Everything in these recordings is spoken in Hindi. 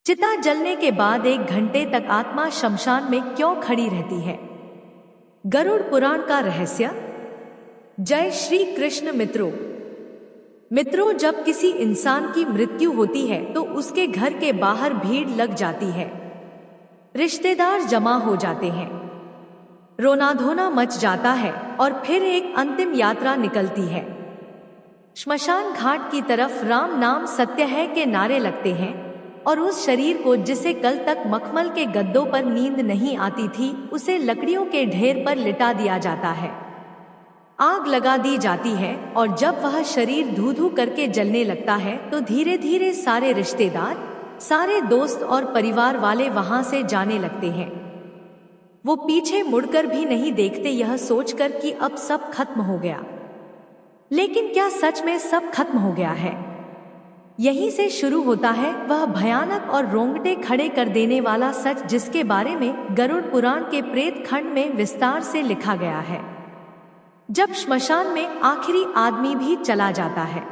चिता जलने के बाद 1 घंटे तक आत्मा शमशान में क्यों खड़ी रहती है? गरुड़ पुराण का रहस्य। जय श्री कृष्ण मित्रों, जब किसी इंसान की मृत्यु होती है तो उसके घर के बाहर भीड़ लग जाती है। रिश्तेदार जमा हो जाते हैं, रोना धोना मच जाता है और फिर एक अंतिम यात्रा निकलती है। श्मशान घाट की तरफ राम नाम सत्य है के नारे लगते हैं और उस शरीर को जिसे कल तक मखमल के गद्दों पर नींद नहीं आती थी, उसे लकड़ियों के ढेर पर लिटा दिया जाता है। आग लगा दी जाती है और जब वह शरीर धू धू करके जलने लगता है तो धीरे धीरे सारे रिश्तेदार, सारे दोस्त और परिवार वाले वहां से जाने लगते हैं। वो पीछे मुड़कर भी नहीं देखते, यह सोचकर कि अब सब खत्म हो गया। लेकिन क्या सच में सब खत्म हो गया है? यहीं से शुरू होता है वह भयानक और रोंगटे खड़े कर देने वाला सच, जिसके बारे में गरुड़ पुराण के प्रेत खंड में विस्तार से लिखा गया है। जब श्मशान में आखिरी आदमी भी चला जाता है,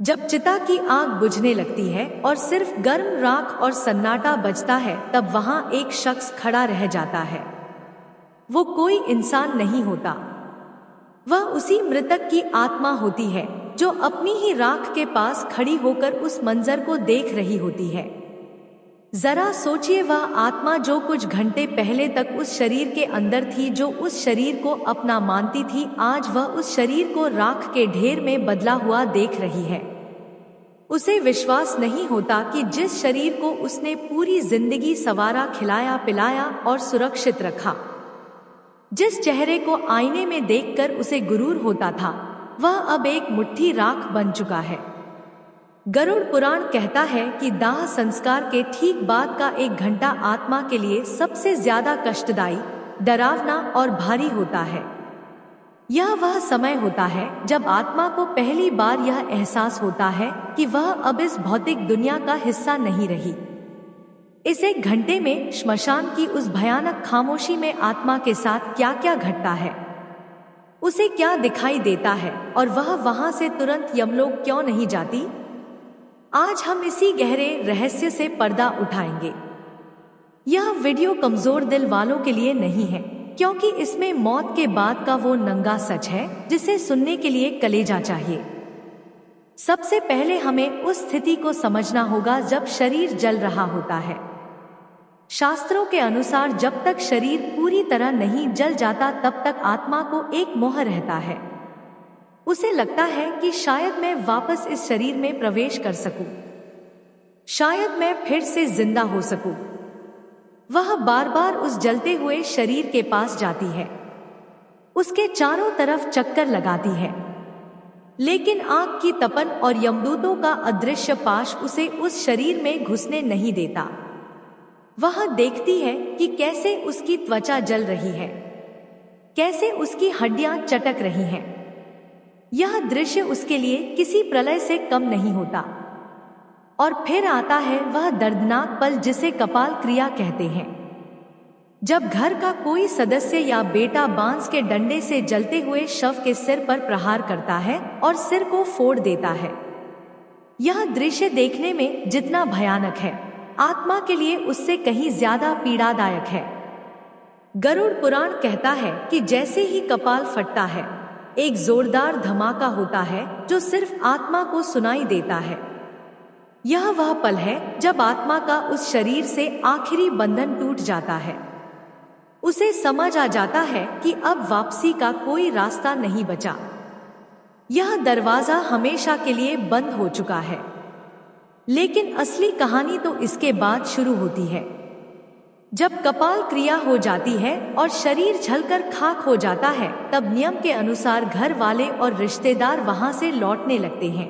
जब चिता की आग बुझने लगती है और सिर्फ गर्म राख और सन्नाटा बचता है, तब वहां एक शख्स खड़ा रह जाता है। वो कोई इंसान नहीं होता, वह उसी मृतक की आत्मा होती है जो अपनी ही राख के पास खड़ी होकर उस मंजर को देख रही होती है। जरा सोचिए, वह आत्मा जो कुछ घंटे पहले तक उस शरीर के अंदर थी, जो उस शरीर को अपना मानती थी, आज वह उस शरीर को राख के ढेर में बदला हुआ देख रही है। उसे विश्वास नहीं होता कि जिस शरीर को उसने पूरी जिंदगी संवारा, खिलाया पिलाया और सुरक्षित रखा, जिस चेहरे को आईने में देखकर उसे गुरूर होता था, वह अब एक मुट्ठी राख बन चुका है। गरुड़ पुराण कहता है कि दाह संस्कार के ठीक बाद का 1 घंटा आत्मा के लिए सबसे ज्यादा कष्टदायी, डरावना और भारी होता है। यह वह समय होता है जब आत्मा को पहली बार यह एहसास होता है कि वह अब इस भौतिक दुनिया का हिस्सा नहीं रही। इस 1 घंटे में श्मशान की उस भयानक खामोशी में आत्मा के साथ क्या क्या घटता है, उसे क्या दिखाई देता है और वह वहां से तुरंत यमलोक क्यों नहीं जाती? आज हम इसी गहरे रहस्य से पर्दा उठाएंगे। यह वीडियो कमजोर दिल वालों के लिए नहीं है, क्योंकि इसमें मौत के बाद का वो नंगा सच है जिसे सुनने के लिए कलेजा चाहिए। सबसे पहले हमें उस स्थिति को समझना होगा जब शरीर जल रहा होता है। शास्त्रों के अनुसार जब तक शरीर पूरी तरह नहीं जल जाता तब तक आत्मा को एक मोह रहता है। उसे लगता है कि शायद मैं वापस इस शरीर में प्रवेश कर सकूं, शायद मैं फिर से जिंदा हो सकूं। वह बार बार उस जलते हुए शरीर के पास जाती है, उसके चारों तरफ चक्कर लगाती है, लेकिन आग की तपन और यमदूतों का अदृश्य पाश उसे उस शरीर में घुसने नहीं देता। वह देखती है कि कैसे उसकी त्वचा जल रही है, कैसे उसकी हड्डियां चटक रही हैं। यह दृश्य उसके लिए किसी प्रलय से कम नहीं होता। और फिर आता है वह दर्दनाक पल जिसे कपाल क्रिया कहते हैं, जब घर का कोई सदस्य या बेटा बांस के डंडे से जलते हुए शव के सिर पर प्रहार करता है और सिर को फोड़ देता है। यह दृश्य देखने में जितना भयानक है, आत्मा के लिए उससे कहीं ज्यादा पीड़ादायक है। गरुड़ पुराण कहता है कि जैसे ही कपाल फटता है, एक जोरदार धमाका होता है जो सिर्फ आत्मा को सुनाई देता है। यह वह पल है जब आत्मा का उस शरीर से आखिरी बंधन टूट जाता है। उसे समझ आ जाता है कि अब वापसी का कोई रास्ता नहीं बचा, यह दरवाजा हमेशा के लिए बंद हो चुका है। लेकिन असली कहानी तो इसके बाद शुरू होती है। जब कपाल क्रिया हो जाती है और शरीर जलकर खाक हो जाता है, तब नियम के अनुसार घर वाले और रिश्तेदार वहां से लौटने लगते हैं।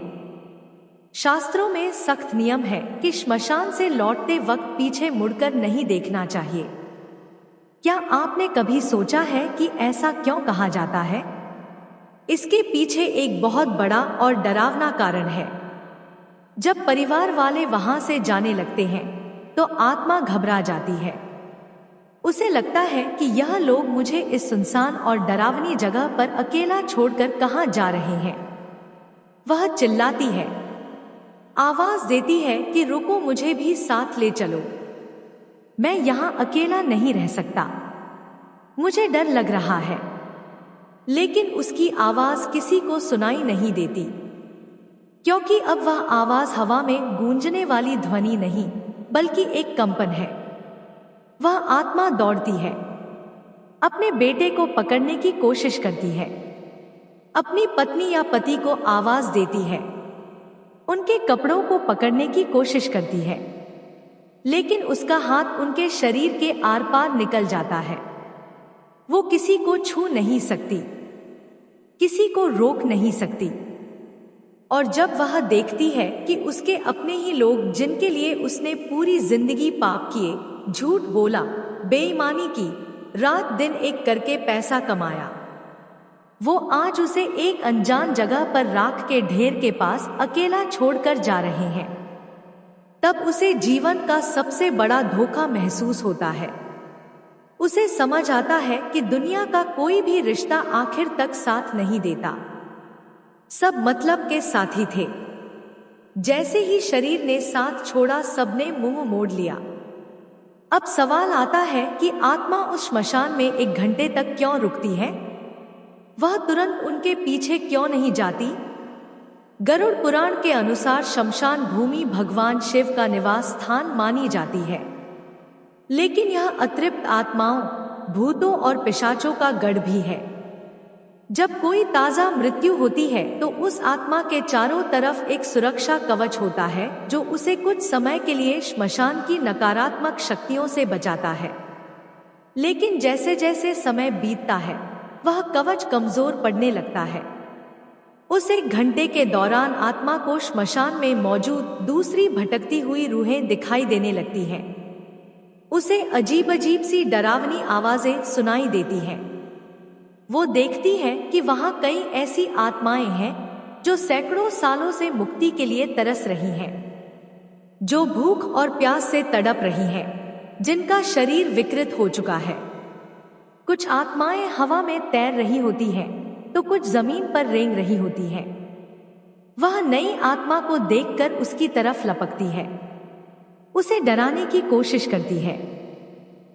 शास्त्रों में सख्त नियम है कि श्मशान से लौटते वक्त पीछे मुड़कर नहीं देखना चाहिए। क्या आपने कभी सोचा है कि ऐसा क्यों कहा जाता है? इसके पीछे एक बहुत बड़ा और डरावना कारण है। जब परिवार वाले वहां से जाने लगते हैं तो आत्मा घबरा जाती है। उसे लगता है कि यह लोग मुझे इस सुनसान और डरावनी जगह पर अकेला छोड़कर कहां जा रहे हैं। वह चिल्लाती है, आवाज देती है कि रुको, मुझे भी साथ ले चलो, मैं यहाँ अकेला नहीं रह सकता, मुझे डर लग रहा है। लेकिन उसकी आवाज किसी को सुनाई नहीं देती, क्योंकि अब वह आवाज हवा में गूंजने वाली ध्वनि नहीं बल्कि एक कंपन है। वह आत्मा दौड़ती है, अपने बेटे को पकड़ने की कोशिश करती है, अपनी पत्नी या पति को आवाज देती है, उनके कपड़ों को पकड़ने की कोशिश करती है, लेकिन उसका हाथ उनके शरीर के आर पार निकल जाता है। वो किसी को छू नहीं सकती, किसी को रोक नहीं सकती। और जब वह देखती है कि उसके अपने ही लोग, जिनके लिए उसने पूरी जिंदगी पाप किए, झूठ बोला, बेईमानी की, रात दिन एक करके पैसा कमाया, वो आज उसे एक अनजान जगह पर राख के ढेर के पास अकेला छोड़कर जा रहे हैं, तब उसे जीवन का सबसे बड़ा धोखा महसूस होता है। उसे समझ आता है कि दुनिया का कोई भी रिश्ता आखिर तक साथ नहीं देता, सब मतलब के साथी थे। जैसे ही शरीर ने साथ छोड़ा, सबने मुंह मोड़ लिया। अब सवाल आता है कि आत्मा उस श्मशान में 1 घंटे तक क्यों रुकती है? वह तुरंत उनके पीछे क्यों नहीं जाती? गरुड़ पुराण के अनुसार शमशान भूमि भगवान शिव का निवास स्थान मानी जाती है, लेकिन यह अतृप्त आत्माओं, भूतों और पिशाचों का गढ़ भी है। जब कोई ताजा मृत्यु होती है तो उस आत्मा के चारों तरफ एक सुरक्षा कवच होता है जो उसे कुछ समय के लिए श्मशान की नकारात्मक शक्तियों से बचाता है। लेकिन जैसे जैसे समय बीतता है, वह कवच कमजोर पड़ने लगता है। उस 1 घंटे के दौरान आत्मा को श्मशान में मौजूद दूसरी भटकती हुई रूहें दिखाई देने लगती हैं। उसे अजीब अजीब सी डरावनी आवाजें सुनाई देती हैं। वो देखती है कि वहां कई ऐसी आत्माएं हैं जो सैकड़ों सालों से मुक्ति के लिए तरस रही हैं, जो भूख और प्यास से तड़प रही हैं, जिनका शरीर विकृत हो चुका है। कुछ आत्माएं हवा में तैर रही होती हैं, तो कुछ जमीन पर रेंग रही होती हैं। वह नई आत्मा को देखकर उसकी तरफ लपकती है, उसे डराने की कोशिश करती है।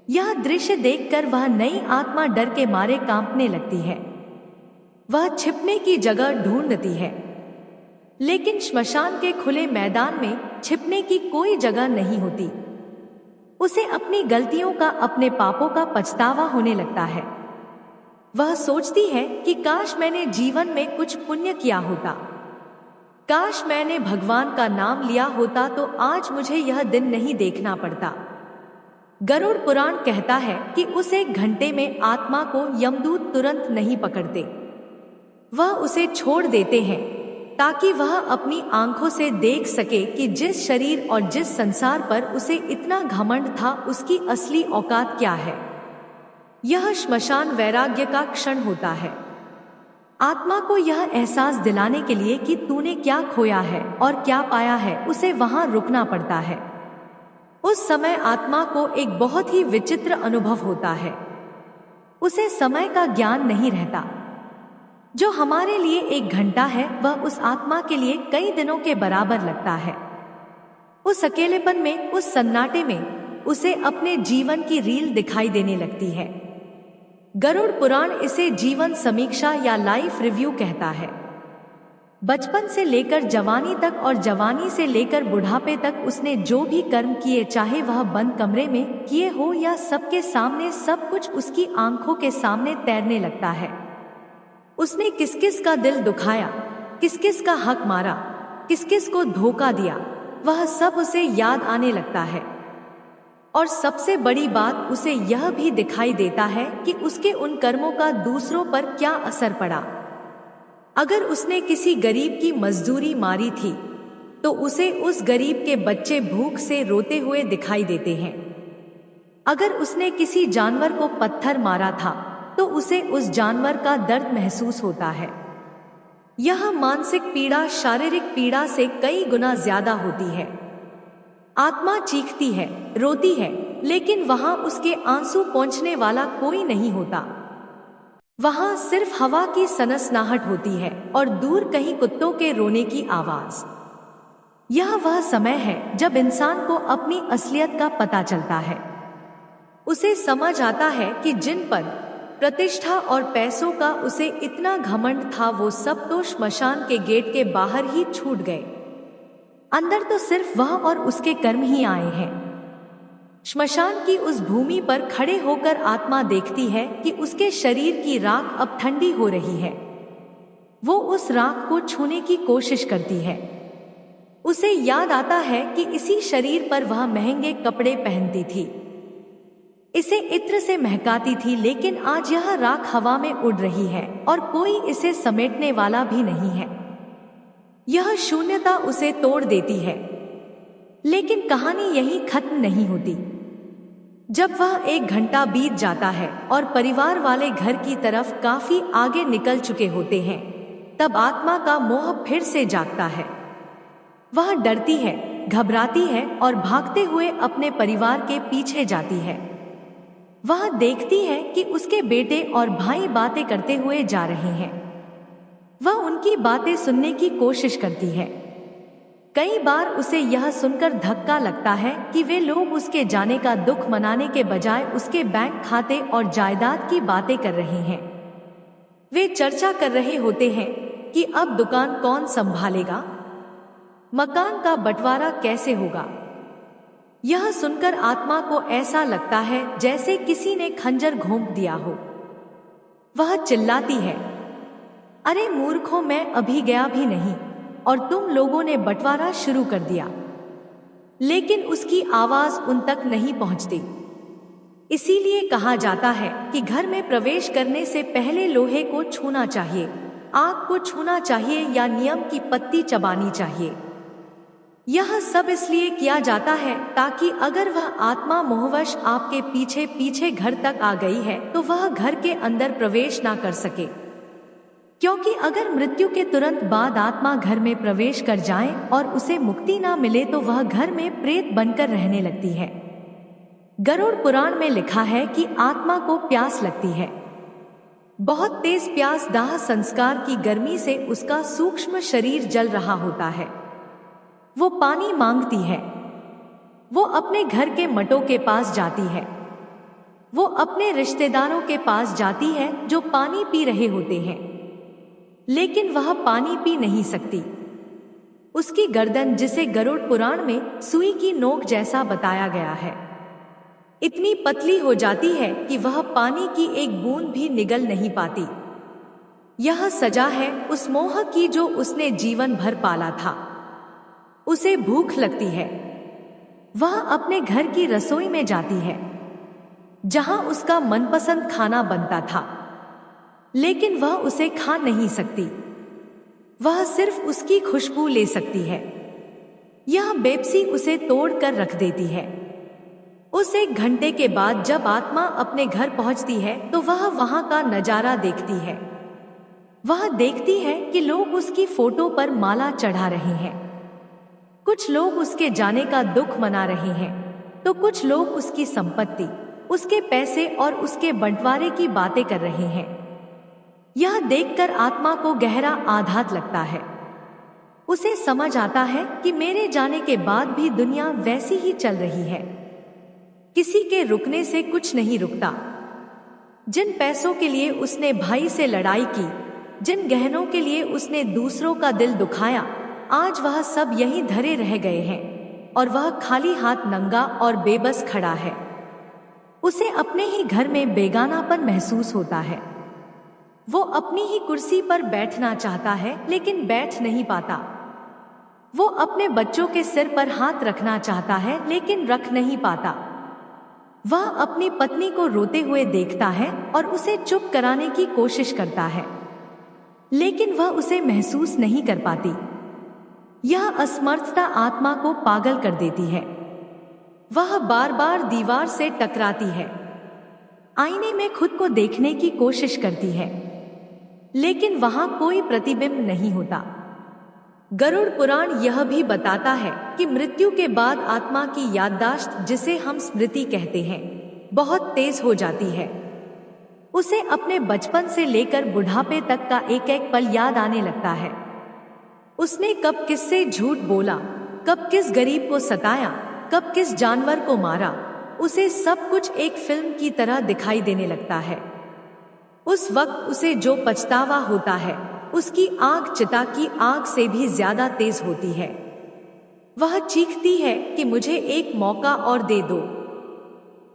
यह दृश्य देखकर वह नई आत्मा डर के मारे कांपने लगती है। वह छिपने की जगह ढूंढती है, लेकिन श्मशान के खुले मैदान में छिपने की कोई जगह नहीं होती। उसे अपनी गलतियों का, अपने पापों का पछतावा होने लगता है। वह सोचती है कि काश मैंने जीवन में कुछ पुण्य किया होता, काश मैंने भगवान का नाम लिया होता तो आज मुझे यह दिन नहीं देखना पड़ता। गरुड़ पुराण कहता है कि उस 1 घंटे में आत्मा को यमदूत तुरंत नहीं पकड़ते, वह उसे छोड़ देते हैं ताकि वह अपनी आंखों से देख सके कि जिस शरीर और जिस संसार पर उसे इतना घमंड था, उसकी असली औकात क्या है। यह श्मशान वैराग्य का क्षण होता है, आत्मा को यह एहसास दिलाने के लिए कि तूने क्या खोया है और क्या पाया है, उसे वहां रुकना पड़ता है। उस समय आत्मा को एक बहुत ही विचित्र अनुभव होता है। उसे समय का ज्ञान नहीं रहता। जो हमारे लिए 1 घंटा है, वह उस आत्मा के लिए कई दिनों के बराबर लगता है। उस अकेलेपन में, उस सन्नाटे में उसे अपने जीवन की रील दिखाई देने लगती है। गरुड़ पुराण इसे जीवन समीक्षा या लाइफ रिव्यू कहता है। बचपन से लेकर जवानी तक और जवानी से लेकर बुढ़ापे तक उसने जो भी कर्म किए, चाहे वह बंद कमरे में किए हो या सबके सामने, सब कुछ उसकी आंखों के सामने तैरने लगता है। उसने किस किस का दिल दुखाया, किस किस का हक मारा, किस किस को धोखा दिया, वह सब उसे याद आने लगता है। और सबसे बड़ी बात, उसे यह भी दिखाई देता है कि उसके उन कर्मों का दूसरों पर क्या असर पड़ा। अगर उसने किसी गरीब की मजदूरी मारी थी तो उसे उस गरीब के बच्चे भूख से रोते हुए दिखाई देते हैं। अगर उसने किसी जानवर को पत्थर मारा था तो उसे उस जानवर का दर्द महसूस होता है। यह मानसिक पीड़ा शारीरिक पीड़ा से कई गुना ज्यादा होती है। आत्मा चीखती है, रोती है, लेकिन वहां उसके आंसू पोंछने वाला कोई नहीं होता। वहां सिर्फ हवा की सनसनाहट होती है और दूर कहीं कुत्तों के रोने की आवाज। यह वह समय है जब इंसान को अपनी असलियत का पता चलता है। उसे समझ आता है कि जिन पर प्रतिष्ठा और पैसों का उसे इतना घमंड था, वो सब तो श्मशान के गेट के बाहर ही छूट गए। अंदर तो सिर्फ वह और उसके कर्म ही आए हैं। श्मशान की उस भूमि पर खड़े होकर आत्मा देखती है कि उसके शरीर की राख अब ठंडी हो रही है। वो उस राख को छूने की कोशिश करती है। उसे याद आता है कि इसी शरीर पर वह महंगे कपड़े पहनती थी, इसे इत्र से महकाती थी, लेकिन आज यह राख हवा में उड़ रही है और कोई इसे समेटने वाला भी नहीं है। यह शून्यता उसे तोड़ देती है। लेकिन कहानी यहीं खत्म नहीं होती। जब वह 1 घंटा बीत जाता है और परिवार वाले घर की तरफ काफी आगे निकल चुके होते हैं, तब आत्मा का मोह फिर से जागता है। वह डरती है, घबराती है और भागते हुए अपने परिवार के पीछे जाती है। वह देखती है कि उसके बेटे और भाई बातें करते हुए जा रहे हैं। वह उनकी बातें सुनने की कोशिश करती है। कई बार उसे यह सुनकर धक्का लगता है कि वे लोग उसके जाने का दुख मनाने के बजाय उसके बैंक खाते और जायदाद की बातें कर रहे हैं। वे चर्चा कर रहे होते हैं कि अब दुकान कौन संभालेगा, मकान का बंटवारा कैसे होगा। यह सुनकर आत्मा को ऐसा लगता है जैसे किसी ने खंजर घोंप दिया हो। वह चिल्लाती है, अरे मूर्खों, मैं अभी गया भी नहीं और तुम लोगों ने बंटवारा शुरू कर दिया। लेकिन उसकी आवाज उन तक नहीं पहुंचती। इसीलिए कहा जाता है कि घर में प्रवेश करने से पहले लोहे को छूना चाहिए, आग को छूना चाहिए या नियम की पत्ती चबानी चाहिए। यह सब इसलिए किया जाता है ताकि अगर वह आत्मा मोहवश आपके पीछे पीछे घर तक आ गई है तो वह घर के अंदर प्रवेश ना कर सके। क्योंकि अगर मृत्यु के तुरंत बाद आत्मा घर में प्रवेश कर जाए और उसे मुक्ति ना मिले तो वह घर में प्रेत बनकर रहने लगती है। गरुड़ पुराण में लिखा है कि आत्मा को प्यास लगती है, बहुत तेज प्यास। दाह संस्कार की गर्मी से उसका सूक्ष्म शरीर जल रहा होता है। वो पानी मांगती है। वो अपने घर के मटों के पास जाती है। वो अपने रिश्तेदारों के पास जाती है जो पानी पी रहे होते हैं, लेकिन वह पानी पी नहीं सकती। उसकी गर्दन, जिसे गरुड़ पुराण में सुई की नोक जैसा बताया गया है, इतनी पतली हो जाती है कि वह पानी की एक बूंद भी निगल नहीं पाती। यह सजा है उस मोह की जो उसने जीवन भर पाला था। उसे भूख लगती है। वह अपने घर की रसोई में जाती है जहां उसका मनपसंद खाना बनता था, लेकिन वह उसे खा नहीं सकती। वह सिर्फ उसकी खुशबू ले सकती है। यह बेबसी उसे तोड़ कर रख देती है। उस 1 घंटे के बाद जब आत्मा अपने घर पहुंचती है तो वह वहां का नजारा देखती है। वह देखती है कि लोग उसकी फोटो पर माला चढ़ा रहे हैं। कुछ लोग उसके जाने का दुख मना रहे हैं तो कुछ लोग उसकी संपत्ति, उसके पैसे और उसके बंटवारे की बातें कर रहे हैं। यह देखकर आत्मा को गहरा आघात लगता है। उसे समझ आता है कि मेरे जाने के बाद भी दुनिया वैसी ही चल रही है। किसी के रुकने से कुछ नहीं रुकता। जिन पैसों के लिए उसने भाई से लड़ाई की, जिन गहनों के लिए उसने दूसरों का दिल दुखाया, आज वह सब यहीं धरे रह गए हैं और वह खाली हाथ, नंगा और बेबस खड़ा है। उसे अपने ही घर में बेगानापन महसूस होता है। वो अपनी ही कुर्सी पर बैठना चाहता है लेकिन बैठ नहीं पाता। वो अपने बच्चों के सिर पर हाथ रखना चाहता है लेकिन रख नहीं पाता। वह अपनी पत्नी को रोते हुए देखता है और उसे चुप कराने की कोशिश करता है, लेकिन वह उसे महसूस नहीं कर पाती। यह असमर्थता आत्मा को पागल कर देती है। वह बार बार दीवार से टकराती है, आईने में खुद को देखने की कोशिश करती है, लेकिन वहां कोई प्रतिबिंब नहीं होता। गरुड़ पुराण यह भी बताता है कि मृत्यु के बाद आत्मा की याददाश्त, जिसे हम स्मृति कहते हैं, बहुत तेज हो जाती है। उसे अपने बचपन से लेकर बुढ़ापे तक का एक एक पल याद आने लगता है। उसने कब किससे झूठ बोला, कब किस गरीब को सताया, कब किस जानवर को मारा, उसे सब कुछ एक फिल्म की तरह दिखाई देने लगता है। उस वक्त उसे जो पछतावा होता है, उसकी आग चिता की आग से भी ज्यादा तेज होती है। वह चीखती है कि मुझे एक मौका और दे दो,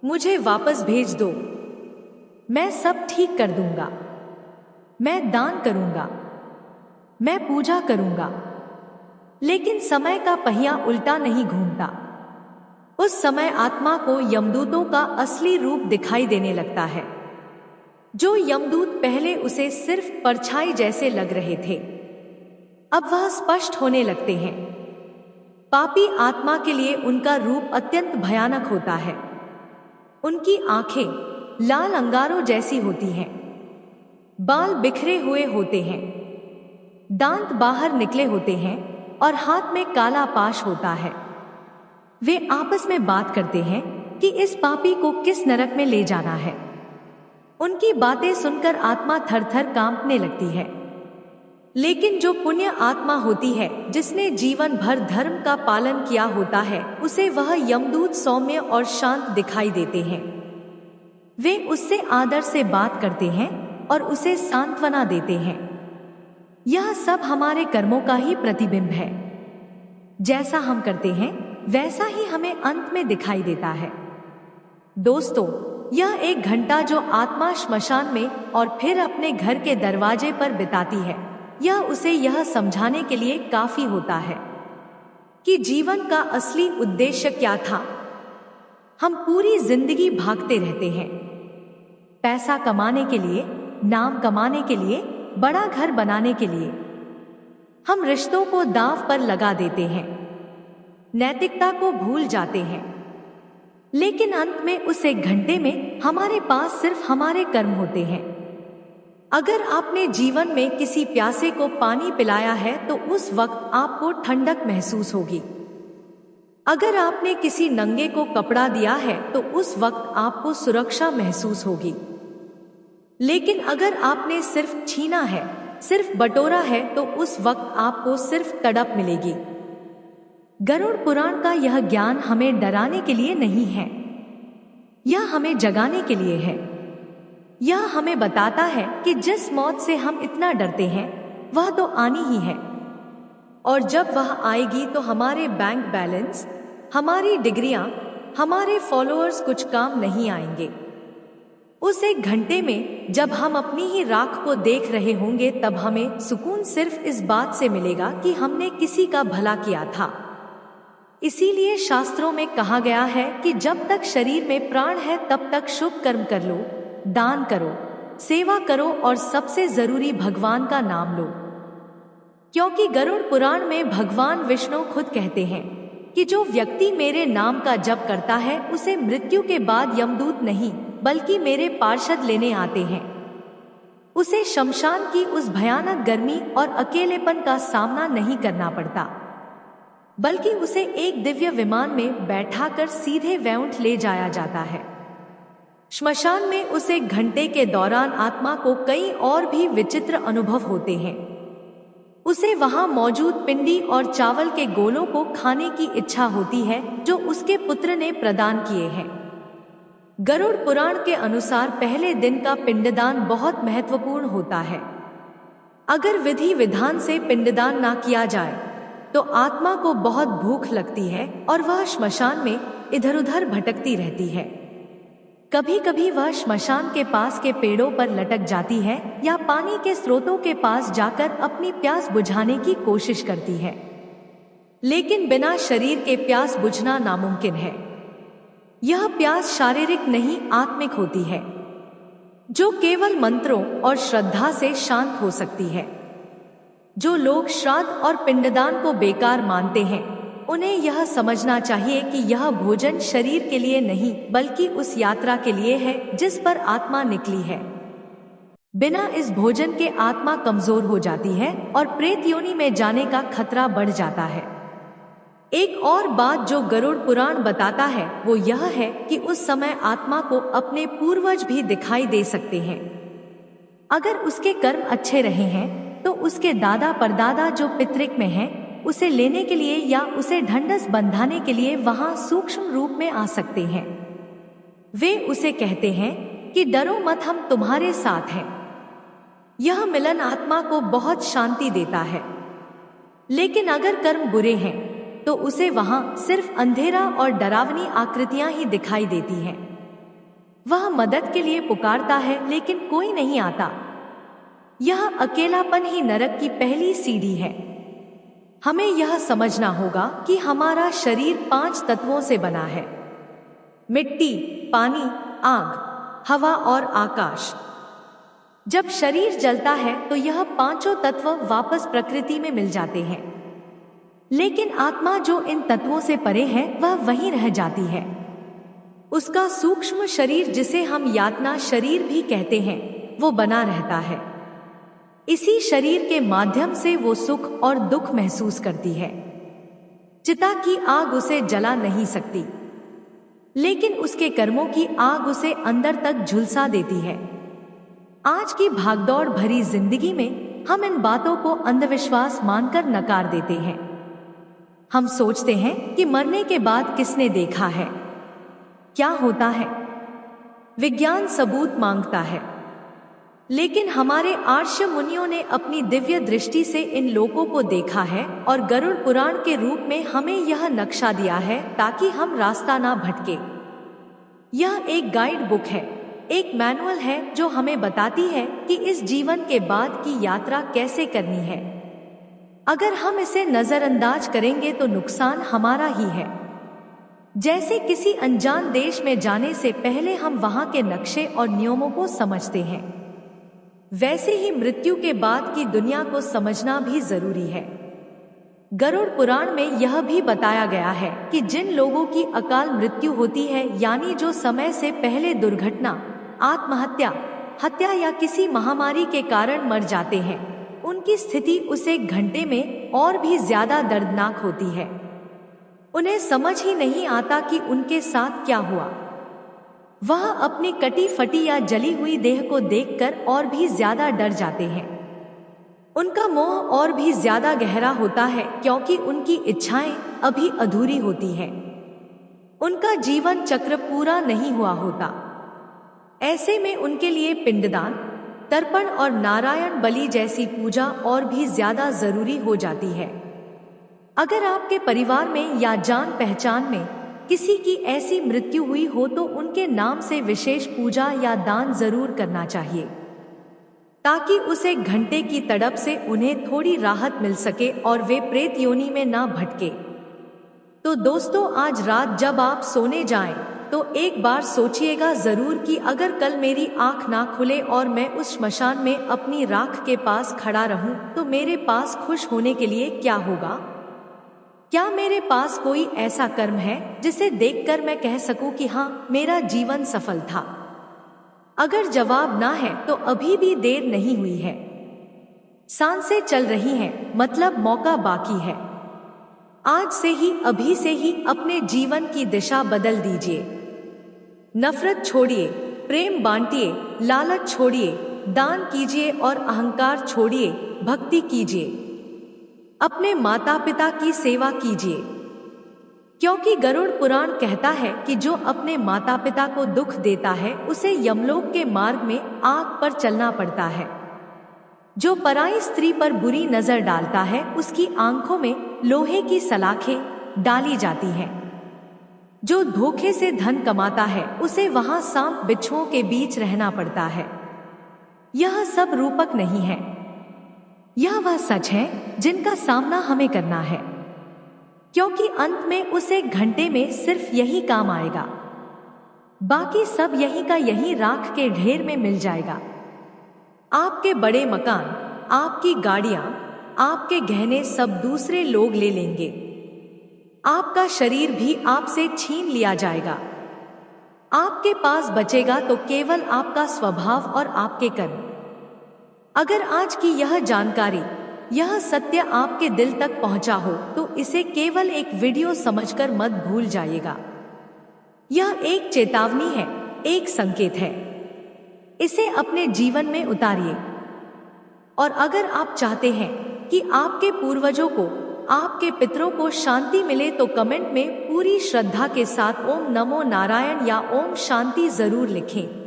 मुझे वापस भेज दो, मैं सब ठीक कर दूंगा, मैं दान करूंगा, मैं पूजा करूंगा। लेकिन समय का पहिया उल्टा नहीं घूमता। उस समय आत्मा को यमदूतों का असली रूप दिखाई देने लगता है। जो यमदूत पहले उसे सिर्फ परछाई जैसे लग रहे थे, अब वह स्पष्ट होने लगते हैं। पापी आत्मा के लिए उनका रूप अत्यंत भयानक होता है। उनकी आंखें लाल अंगारों जैसी होती हैं, बाल बिखरे हुए होते हैं, दांत बाहर निकले होते हैं और हाथ में काला पाश होता है। वे आपस में बात करते हैं कि इस पापी को किस नरक में ले जाना है। उनकी बातें सुनकर आत्मा थर-थर कांपने लगती है। लेकिन जो पुण्य आत्मा होती है, जिसने जीवन भर धर्म का पालन किया होता है, उसे वह यमदूत सौम्य और शांत दिखाई देते हैं। वे उससे आदर से बात करते हैं और उसे सांत्वना देते हैं। यह सब हमारे कर्मों का ही प्रतिबिंब है। जैसा हम करते हैं वैसा ही हमें अंत में दिखाई देता है। दोस्तों, यह 1 घंटा जो आत्मा श्मशान में और फिर अपने घर के दरवाजे पर बिताती है, यह उसे यह समझाने के लिए काफी होता है कि जीवन का असली उद्देश्य क्या था। हम पूरी जिंदगी भागते रहते हैं, पैसा कमाने के लिए, नाम कमाने के लिए, बड़ा घर बनाने के लिए। हम रिश्तों को दांव पर लगा देते हैं, नैतिकता को भूल जाते हैं। लेकिन अंत में उस 1 घंटे में हमारे पास सिर्फ हमारे कर्म होते हैं। अगर आपने जीवन में किसी प्यासे को पानी पिलाया है तो उस वक्त आपको ठंडक महसूस होगी। अगर आपने किसी नंगे को कपड़ा दिया है तो उस वक्त आपको सुरक्षा महसूस होगी। लेकिन अगर आपने सिर्फ छीना है, सिर्फ बटोरा है, तो उस वक्त आपको सिर्फ तड़प मिलेगी। गरुड़ पुराण का यह ज्ञान हमें डराने के लिए नहीं है, यह हमें जगाने के लिए है। यह हमें बताता है कि जिस मौत से हम इतना डरते हैं वह तो आनी ही है, और जब वह आएगी तो हमारे बैंक बैलेंस, हमारी डिग्रियां, हमारे फॉलोअर्स कुछ काम नहीं आएंगे। उस 1 घंटे में जब हम अपनी ही राख को देख रहे होंगे, तब हमें सुकून सिर्फ इस बात से मिलेगा कि हमने किसी का भला किया था। इसीलिए शास्त्रों में कहा गया है कि जब तक शरीर में प्राण है तब तक शुभ कर्म कर लो, दान करो, सेवा करो और सबसे जरूरी भगवान का नाम लो। क्योंकि गरुड़ पुराण में भगवान विष्णु खुद कहते हैं कि जो व्यक्ति मेरे नाम का जप करता है उसे मृत्यु के बाद यमदूत नहीं बल्कि मेरे पार्षद लेने आते हैं। उसे शमशान की उस भयानक गर्मी और अकेलेपन का सामना नहीं करना पड़ता, बल्कि उसे एक दिव्य विमान में बैठाकर सीधे वैकुंठ ले जाया जाता है। श्मशान में उस 1 घंटे के दौरान आत्मा को कई और भी विचित्र अनुभव होते हैं। उसे वहां मौजूद पिंडी और चावल के गोलों को खाने की इच्छा होती है जो उसके पुत्र ने प्रदान किए हैं। गरुड़ पुराण के अनुसार पहले दिन का पिंडदान बहुत महत्वपूर्ण होता है। अगर विधि विधान से पिंडदान ना किया जाए तो आत्मा को बहुत भूख लगती है और वह श्मशान में इधर उधर भटकती रहती है। कभी कभी वह श्मशान के पास के पेड़ों पर लटक जाती है या पानी के स्रोतों के पास जाकर अपनी प्यास बुझाने की कोशिश करती है। लेकिन बिना शरीर के प्यास बुझना नामुमकिन है। यह प्यास शारीरिक नहीं आत्मिक होती है, जो केवल मंत्रों और श्रद्धा से शांत हो सकती है। जो लोग श्राद्ध और पिंडदान को बेकार मानते हैं, उन्हें यह समझना चाहिए कि यह भोजन शरीर के लिए नहीं बल्कि उस यात्रा के लिए है जिस पर आत्मा निकली है। बिना इस भोजन के आत्मा कमजोर हो जाती है और प्रेत योनि में जाने का खतरा बढ़ जाता है। एक और बात जो गरुड़ पुराण बताता है वो यह है कि उस समय आत्मा को अपने पूर्वज भी दिखाई दे सकते हैं। अगर उसके कर्म अच्छे रहे हैं तो उसके दादा परदादा जो पितृक में हैं, उसे लेने के लिए या उसे ढंढस बंधाने के लिए वहां सूक्ष्म रूप में आ सकते हैं। वे उसे कहते हैं कि डरो मत, हम तुम्हारे साथ हैं। यह मिलन आत्मा को बहुत शांति देता है। लेकिन अगर कर्म बुरे हैं तो उसे वहां सिर्फ अंधेरा और डरावनी आकृतियां ही दिखाई देती हैं। वह मदद के लिए पुकारता है लेकिन कोई नहीं आता। यह अकेलापन ही नरक की पहली सीढ़ी है। हमें यह समझना होगा कि हमारा शरीर 5 तत्वों से बना है: मिट्टी, पानी, आग, हवा और आकाश। जब शरीर जलता है तो यह 5 तत्व वापस प्रकृति में मिल जाते हैं। लेकिन आत्मा जो इन तत्वों से परे है वह वहीं रह जाती है। उसका सूक्ष्म शरीर, जिसे हम यातना शरीर भी कहते हैं, वो बना रहता है। इसी शरीर के माध्यम से वो सुख और दुख महसूस करती है। चिता की आग उसे जला नहीं सकती, लेकिन उसके कर्मों की आग उसे अंदर तक झुलसा देती है। आज की भागदौड़ भरी जिंदगी में हम इन बातों को अंधविश्वास मानकर नकार देते हैं। हम सोचते हैं कि मरने के बाद किसने देखा है, क्या होता है। विज्ञान सबूत मांगता है, लेकिन हमारे आर्ष मुनियों ने अपनी दिव्य दृष्टि से इन लोकों को देखा है और गरुड़ पुराण के रूप में हमें यह नक्शा दिया है ताकि हम रास्ता ना भटके। यह एक गाइड बुक है, एक मैनुअल है जो हमें बताती है कि इस जीवन के बाद की यात्रा कैसे करनी है। अगर हम इसे नजरअंदाज करेंगे तो नुकसान हमारा ही है। जैसे किसी अनजान देश में जाने से पहले हम वहां के नक्शे और नियमों को समझते हैं, वैसे ही मृत्यु के बाद की दुनिया को समझना भी जरूरी है। गरुड़ पुराण में यह भी बताया गया है कि जिन लोगों की अकाल मृत्यु होती है, यानी जो समय से पहले दुर्घटना, आत्महत्या, हत्या या किसी महामारी के कारण मर जाते हैं, उनकी स्थिति उस 1 घंटे में और भी ज्यादा दर्दनाक होती है। उन्हें समझ ही नहीं आता कि उनके साथ क्या हुआ। वह अपनी कटी फटी या जली हुई देह को देखकर और भी ज्यादा डर जाते हैं। उनका मोह और भी ज्यादा गहरा होता है क्योंकि उनकी इच्छाएं अभी अधूरी होती हैं। उनका जीवन चक्र पूरा नहीं हुआ होता। ऐसे में उनके लिए पिंडदान, तर्पण और नारायण बलि जैसी पूजा और भी ज्यादा जरूरी हो जाती है। अगर आपके परिवार में या जान पहचान में किसी की ऐसी मृत्यु हुई हो तो उनके नाम से विशेष पूजा या दान जरूर करना चाहिए, ताकि उस 1 घंटे की तड़प से उन्हें थोड़ी राहत मिल सके और वे प्रेत योनि में ना भटके। तो दोस्तों, आज रात जब आप सोने जाएं तो एक बार सोचिएगा जरूर कि अगर कल मेरी आंख ना खुले और मैं उस श्मशान में अपनी राख के पास खड़ा रहूं तो मेरे पास खुश होने के लिए क्या होगा। क्या मेरे पास कोई ऐसा कर्म है जिसे देखकर मैं कह सकूं कि हाँ, मेरा जीवन सफल था। अगर जवाब ना है तो अभी भी देर नहीं हुई है। सांसें चल रही हैं, मतलब मौका बाकी है। आज से ही, अभी से ही अपने जीवन की दिशा बदल दीजिए। नफरत छोड़िए, प्रेम बांटिए, लालच छोड़िए, दान कीजिए और अहंकार छोड़िए, भक्ति कीजिए। अपने माता पिता की सेवा कीजिए, क्योंकि गरुड़ पुराण कहता है कि जो अपने माता पिता को दुख देता है उसे यमलोक के मार्ग में आग पर चलना पड़ता है। जो पराई स्त्री पर बुरी नजर डालता है उसकी आंखों में लोहे की सलाखें डाली जाती हैं। जो धोखे से धन कमाता है उसे वहां सांप बिच्छुओं के बीच रहना पड़ता है। यह सब रूपक नहीं है, यह वह सच है जिनका सामना हमें करना है, क्योंकि अंत में उस 1 घंटे में सिर्फ यही काम आएगा, बाकी सब यही का यही राख के ढेर में मिल जाएगा। आपके बड़े मकान, आपकी गाड़ियां, आपके गहने सब दूसरे लोग ले लेंगे। आपका शरीर भी आपसे छीन लिया जाएगा। आपके पास बचेगा तो केवल आपका स्वभाव और आपके कर्म। अगर आज की यह जानकारी, यह सत्य आपके दिल तक पहुंचा हो तो इसे केवल एक वीडियो समझकर मत भूल जाइएगा। यह एक चेतावनी है, एक संकेत है। इसे अपने जीवन में उतारिए। और अगर आप चाहते हैं कि आपके पूर्वजों को आपके पितरों को शांति मिले तो कमेंट में पूरी श्रद्धा के साथ ओम नमो नारायण या ओम शांति जरूर लिखें।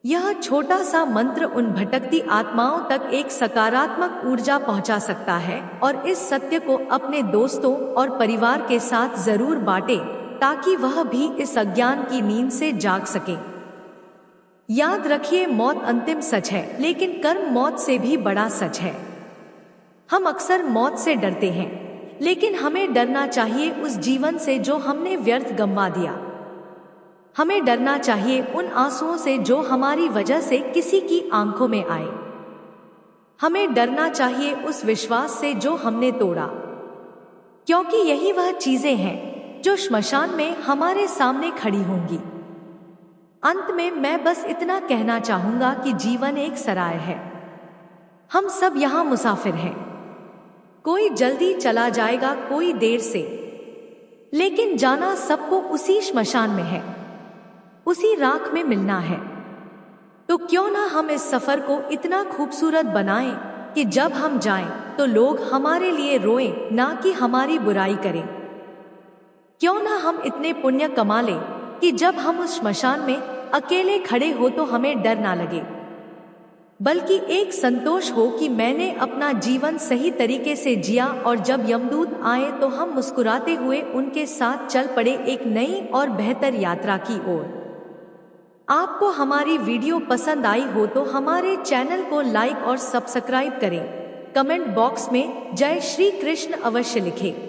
यह छोटा सा मंत्र उन भटकती आत्माओं तक एक सकारात्मक ऊर्जा पहुंचा सकता है और इस सत्य को अपने दोस्तों और परिवार के साथ जरूर बांटें ताकि वह भी इस अज्ञान की नींद से जाग सके। याद रखिए, मौत अंतिम सच है, लेकिन कर्म मौत से भी बड़ा सच है। हम अक्सर मौत से डरते हैं, लेकिन हमें डरना चाहिए उस जीवन से जो हमने व्यर्थ गंवा दिया। हमें डरना चाहिए उन आंसुओं से जो हमारी वजह से किसी की आंखों में आए। हमें डरना चाहिए उस विश्वास से जो हमने तोड़ा, क्योंकि यही वह चीजें हैं जो श्मशान में हमारे सामने खड़ी होंगी। अंत में मैं बस इतना कहना चाहूंगा कि जीवन एक सराय है। हम सब यहाँ मुसाफिर हैं। कोई जल्दी चला जाएगा, कोई देर से, लेकिन जाना सबको उसी श्मशान में है, उसी राख में मिलना है। तो क्यों ना हम इस सफर को इतना खूबसूरत बनाएं कि जब हम जाएं तो लोग हमारे लिए रोएं, ना कि हमारी बुराई करें। क्यों ना हम इतने पुण्य कमा लें कि जब हम उस श्मशान में अकेले खड़े हो तो हमें डर ना लगे, बल्कि एक संतोष हो कि मैंने अपना जीवन सही तरीके से जिया, और जब यमदूत आए तो हम मुस्कुराते हुए उनके साथ चल पड़े एक नई और बेहतर यात्रा की ओर। आपको हमारी वीडियो पसंद आई हो तो हमारे चैनल को लाइक और सब्सक्राइब करें। कमेंट बॉक्स में जय श्री कृष्ण अवश्य लिखें।